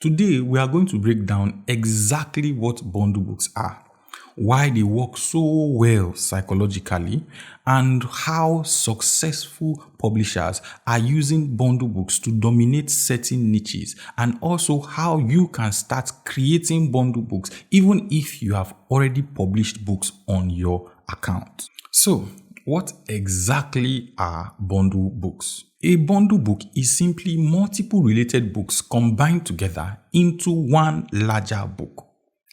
Today, we are going to break down exactly what bundle books are, why they work so well psychologically, and how successful publishers are using bundle books to dominate certain niches, and also how you can start creating bundle books even if you have already published books on your account. So, what exactly are bundle books? A bundle book is simply multiple related books combined together into one larger book.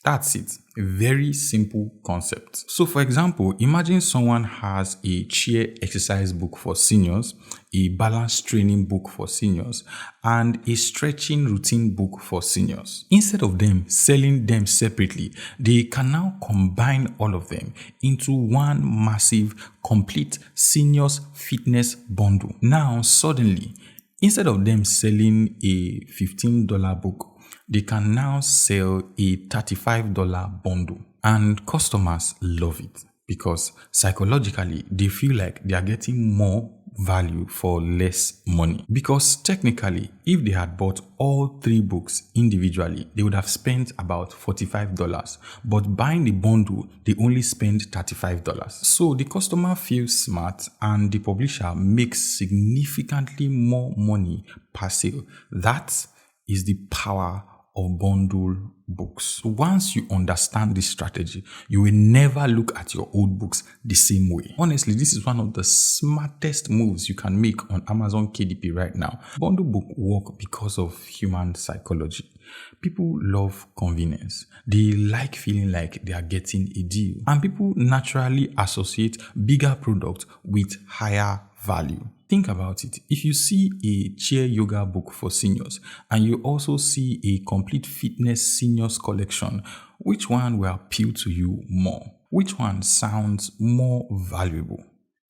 That's it. A very simple concept. So, for example, imagine someone has a chair exercise book for seniors, a balance training book for seniors, and a stretching routine book for seniors. Instead of them selling them separately, they can now combine all of them into one massive, complete seniors fitness bundle. Now, suddenly, instead of them selling a $15 book, they can now sell a $35 bundle. And customers love it because psychologically, they feel like they are getting more value for less money. Because technically, if they had bought all three books individually, they would have spent about $45. But buying the bundle, they only spend $35. So the customer feels smart and the publisher makes significantly more money per sale. That is the power of bundle books. Once you understand this strategy, you will never look at your old books the same way. Honestly, this is one of the smartest moves you can make on Amazon KDP right now. Bundle book work because of human psychology. People love convenience. They like feeling like they are getting a deal. And people naturally associate bigger products with higher value. Think about it. If you see a chair yoga book for seniors and you also see a complete fitness seniors collection, which one will appeal to you more? Which one sounds more valuable?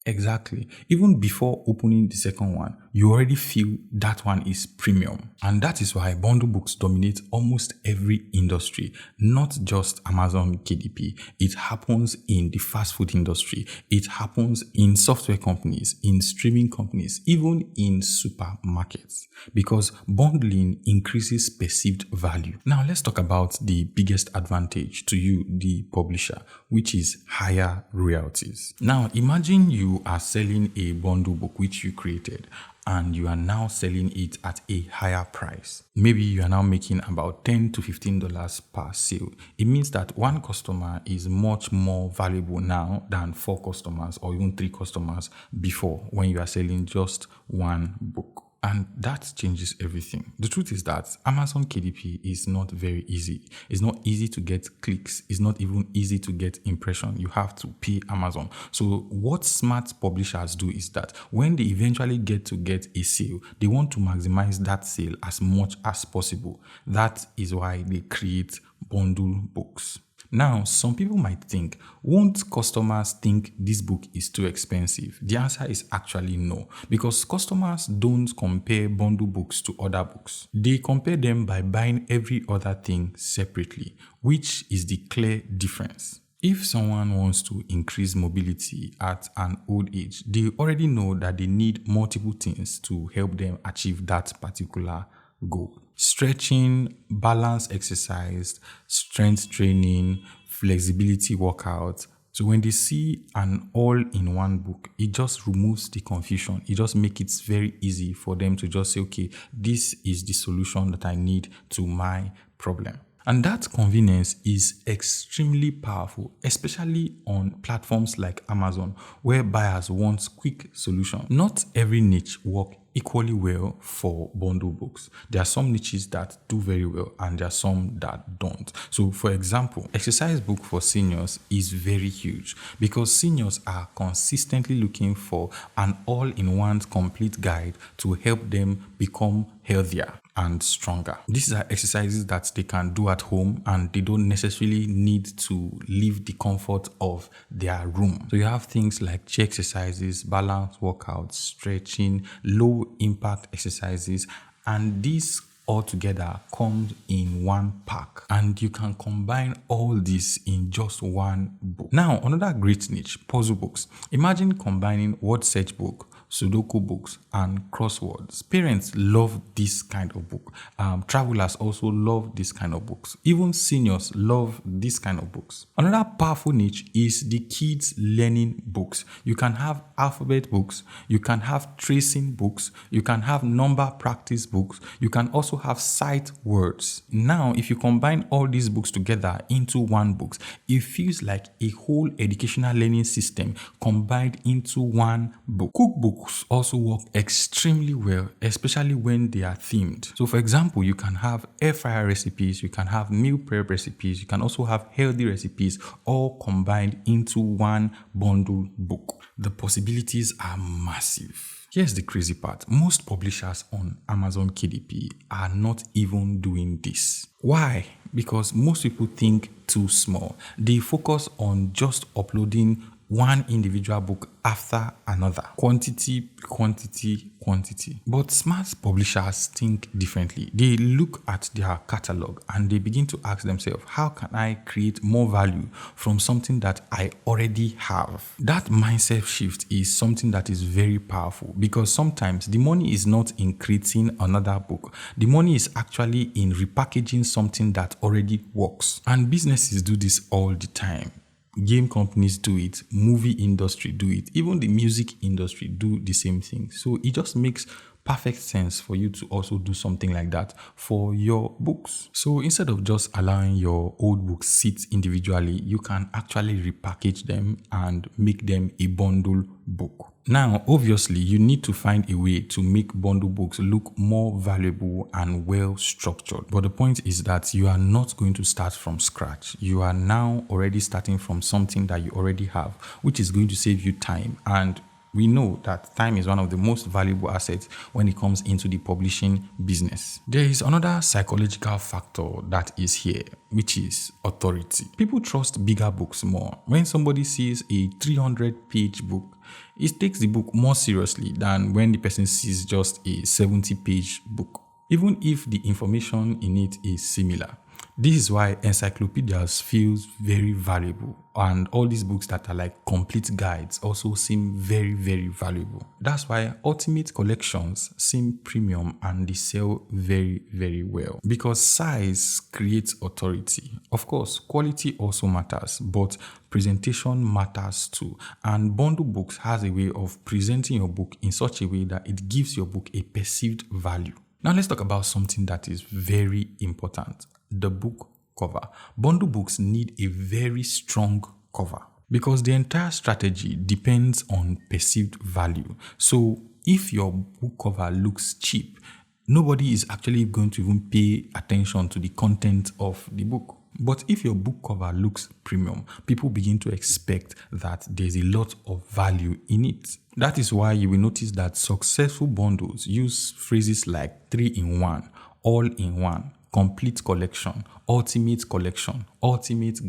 Exactly. Even before opening the second one, you already feel that one is premium. And that is why bundle books dominate almost every industry, not just Amazon KDP. It happens in the fast food industry. It happens in software companies, in streaming companies, even in supermarkets, because bundling increases perceived value. Now, let's talk about the biggest advantage to you, the publisher, which is higher royalties. Now, imagine you are selling a bundle book which you created and you are now selling it at a higher price. Maybe you are now making about $10 to $15 per sale. It means that one customer is much more valuable now than 4 customers or even 3 customers before, when you are selling just one book. And that changes everything. The truth is that Amazon KDP is not very easy. It's not easy to get clicks. It's not even easy to get impression. You have to pay Amazon. So what smart publishers do is that when they eventually get a sale, they want to maximize that sale as much as possible. That is why they create bundle books. Now, some people might think, won't customers think this book is too expensive? The answer is actually no, because customers don't compare bundle books to other books. They compare them by buying every other thing separately, which is the clear difference. If someone wants to increase mobility at an old age, they already know that they need multiple things to help them achieve that particular goal. Stretching, balance exercise, strength training, flexibility workout. So when they see an all-in-one book, it just removes the confusion. It just makes it very easy for them to just say, okay, this is the solution that I need to my problem. And that convenience is extremely powerful, especially on platforms like Amazon, where buyers want quick solutions. Not every niche works equally well for bundle books. There are some niches that do very well and there are some that don't. So for example, exercise book for seniors is very huge because seniors are consistently looking for an all-in-one complete guide to help them become healthier and stronger. These are exercises that they can do at home and they don't necessarily need to leave the comfort of their room. So you have things like chair exercises, balance workouts, stretching, low impact exercises, and these all together comes in one pack, and you can combine all this in just one book. Now, another great niche, puzzle books. Imagine combining word search book, Sudoku books, and crosswords. Parents love this kind of book. Travelers also love this kind of books. Even seniors love this kind of books. Another powerful niche is the kids learning books. You can have alphabet books, you can have tracing books, you can have number practice books, you can also have sight words. Now, if you combine all these books together into one book, it feels like a whole educational learning system combined into one book. Cookbooks also work extremely well, especially when they are themed. So for example, you can have air fryer recipes, you can have meal prep recipes, you can also have healthy recipes, all combined into one bundle book. The possibilities are massive. Here's the crazy part. Most publishers on Amazon KDP are not even doing this. Why? Because most people think too small. They focus on just uploading one individual book after another. Quantity, quantity, quantity. But smart publishers think differently. They look at their catalog and they begin to ask themselves, how can I create more value from something that I already have? That mindset shift is something that is very powerful, because sometimes the money is not in creating another book. The money is actually in repackaging something that already works. And businesses do this all the time. Game companies do it, movie industry do it, even the music industry do the same thing. So it just makes perfect sense for you to also do something like that for your books. So instead of just allowing your old books sit individually, you can actually repackage them and make them a bundle book. Now, obviously, you need to find a way to make bundle books look more valuable and well structured. But the point is that you are not going to start from scratch. You are now already starting from something that you already have, which is going to save you time. And we know that time is one of the most valuable assets when it comes into the publishing business. There is another psychological factor that is here, which is authority. People trust bigger books more. When somebody sees a 300-page book, it takes the book more seriously than when the person sees just a 70-page book, even if the information in it is similar. This is why encyclopedias feels very valuable, and all these books that are like complete guides also seem very, very valuable. That's why ultimate collections seem premium and they sell very, very well, because size creates authority. Of course, quality also matters, but presentation matters too. And bundle books has a way of presenting your book in such a way that it gives your book a perceived value. Now let's talk about something that is very important. The book cover. Bundle books need a very strong cover because the entire strategy depends on perceived value. So if your book cover looks cheap, nobody is actually going to even pay attention to the content of the book. But if your book cover looks premium, people begin to expect that there's a lot of value in it. That is why you will notice that successful bundles use phrases like 3-in-1, all-in-one, complete collection, ultimate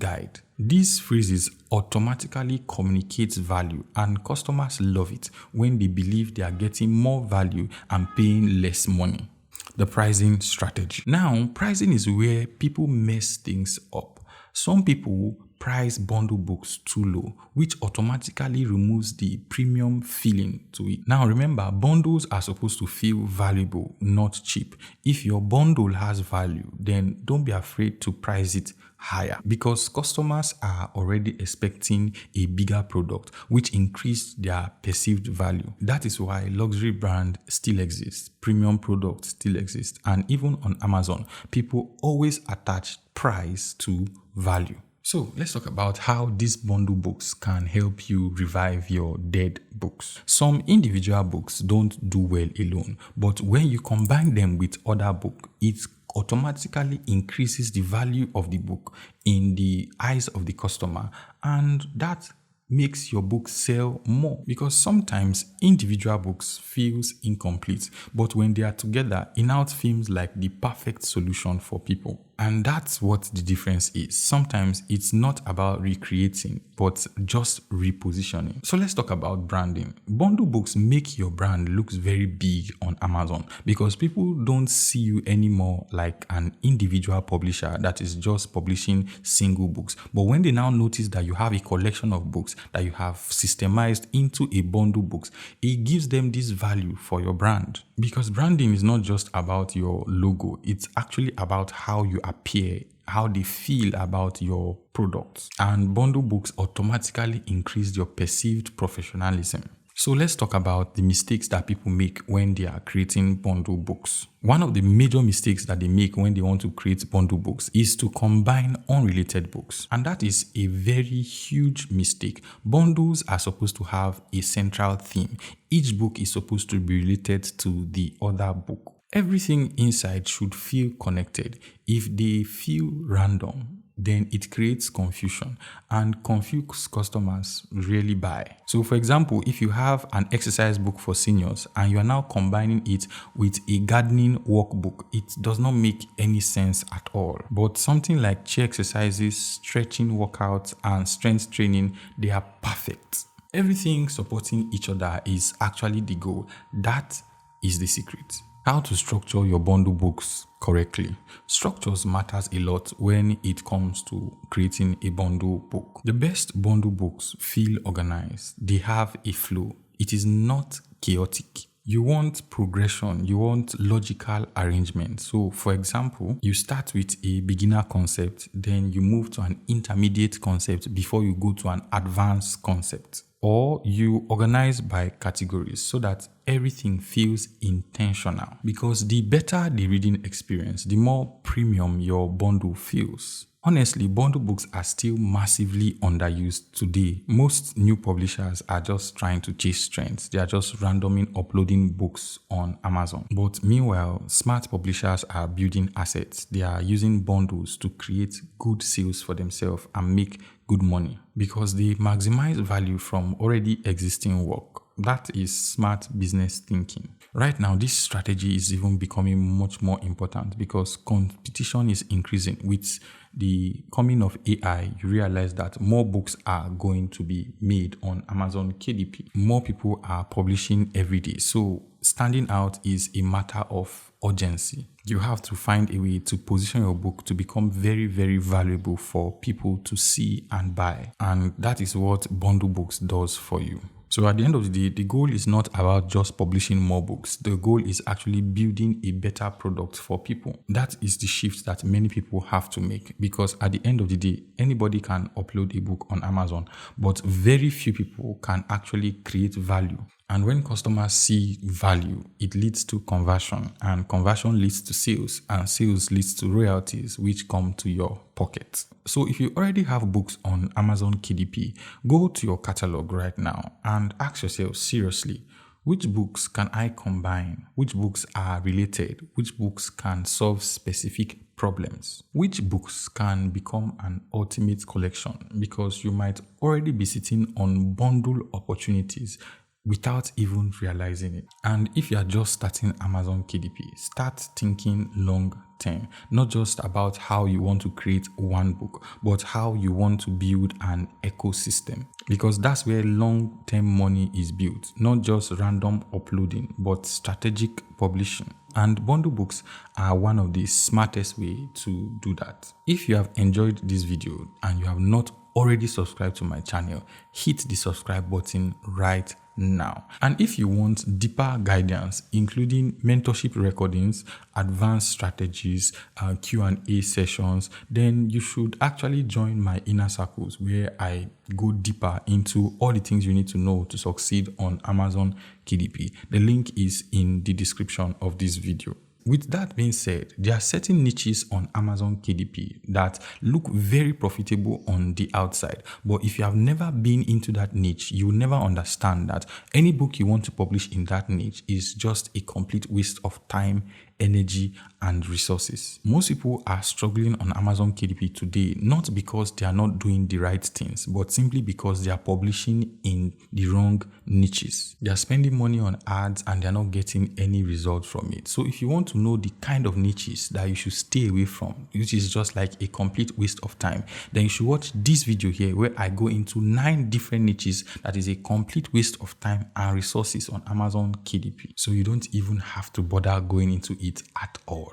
guide. These phrases automatically communicate value, and customers love it when they believe they are getting more value and paying less money. The pricing strategy. Now, pricing is where people mess things up. Some people price bundle books too low, which automatically removes the premium feeling to it. Now remember, bundles are supposed to feel valuable, not cheap. If your bundle has value, then don't be afraid to price it higher, because customers are already expecting a bigger product, which increased their perceived value. That is why luxury brand still exists, premium products still exist, and even on Amazon, people always attach price to value. So let's talk about how these bundle books can help you revive your dead books. Some individual books don't do well alone, but when you combine them with other books, it automatically increases the value of the book in the eyes of the customer, and that makes your book sell more, because sometimes individual books feels incomplete, but when they are together, it now feels like the perfect solution for people. And that's what the difference is. Sometimes it's not about recreating, but just repositioning. So let's talk about branding. Bundle books make your brand looks very big on Amazon because people don't see you anymore like an individual publisher that is just publishing single books. But when they now notice that you have a collection of books that you have systemized into a bundle books, it gives them this value for your brand. Because branding is not just about your logo, it's actually about how you appear, how they feel about your products. And bundle books automatically increase your perceived professionalism. So let's talk about the mistakes that people make when they are creating bundle books. One of the major mistakes that they make when they want to create bundle books is to combine unrelated books. And that is a very huge mistake. Bundles are supposed to have a central theme. Each book is supposed to be related to the other book. Everything inside should feel connected. If they feel random, then it creates confusion, and confused customers really buy. So for example, if you have an exercise book for seniors and you are now combining it with a gardening workbook, it does not make any sense at all. But something like chair exercises, stretching workouts, and strength training, they are perfect. Everything supporting each other is actually the goal. That is the secret. How to structure your bundle books correctly. Structures matters a lot when it comes to creating a bundle book. The best bundle books feel organized. They have a flow. It is not chaotic. You want progression, you want logical arrangement. So for example, you start with a beginner concept, then you move to an intermediate concept before you go to an advanced concept. Or you organize by categories so that everything feels intentional. Because the better the reading experience, the more premium your bundle feels. Honestly, bundle books are still massively underused today. Most new publishers are just trying to chase trends. They are just randomly uploading books on Amazon. But meanwhile, smart publishers are building assets. They are using bundles to create good sales for themselves and make good money because they maximize value from already existing work. That is smart business thinking. Right now, this strategy is even becoming much more important because competition is increasing. With the coming of AI, you realize that more books are going to be made on Amazon KDP. More people are publishing every day. So standing out is a matter of urgency. You have to find a way to position your book to become very, very valuable for people to see and buy. And that is what bundle books does for you. So at the end of the day, the goal is not about just publishing more books. The goal is actually building a better product for people. That is the shift that many people have to make because at the end of the day, anybody can upload a book on Amazon, but very few people can actually create value. And when customers see value, it leads to conversion, and conversion leads to sales, and sales leads to royalties, which come to your pocket. So if you already have books on Amazon KDP, go to your catalog right now and ask yourself seriously, which books can I combine? Which books are related? Which books can solve specific problems? Which books can become an ultimate collection? Because you might already be sitting on bundle opportunities without even realizing it. And if you are just starting Amazon KDP, start thinking long term, not just about how you want to create one book, but how you want to build an ecosystem. Because that's where long-term money is built, not just random uploading, but strategic publishing. And bundle books are one of the smartest ways to do that. If you have enjoyed this video and you have not already subscribed to my channel, hit the subscribe button right now. And if you want deeper guidance, including mentorship recordings, advanced strategies, Q&A sessions, then you should actually join my inner circles where I go deeper into all the things you need to know to succeed on Amazon KDP. The link is in the description of this video. With that being said, there are certain niches on Amazon KDP that look very profitable on the outside. But if you have never been into that niche, you will never understand that any book you want to publish in that niche is just a complete waste of time, energy, and resources. Most people are struggling on Amazon KDP today, not because they are not doing the right things, but simply because they are publishing in the wrong niches. They are spending money on ads and they are not getting any result from it. So if you want to to know the kind of niches that you should stay away from, which is just like a complete waste of time, then you should watch this video here where I go into 9 different niches that is a complete waste of time and resources on Amazon KDP. So you don't even have to bother going into it at all.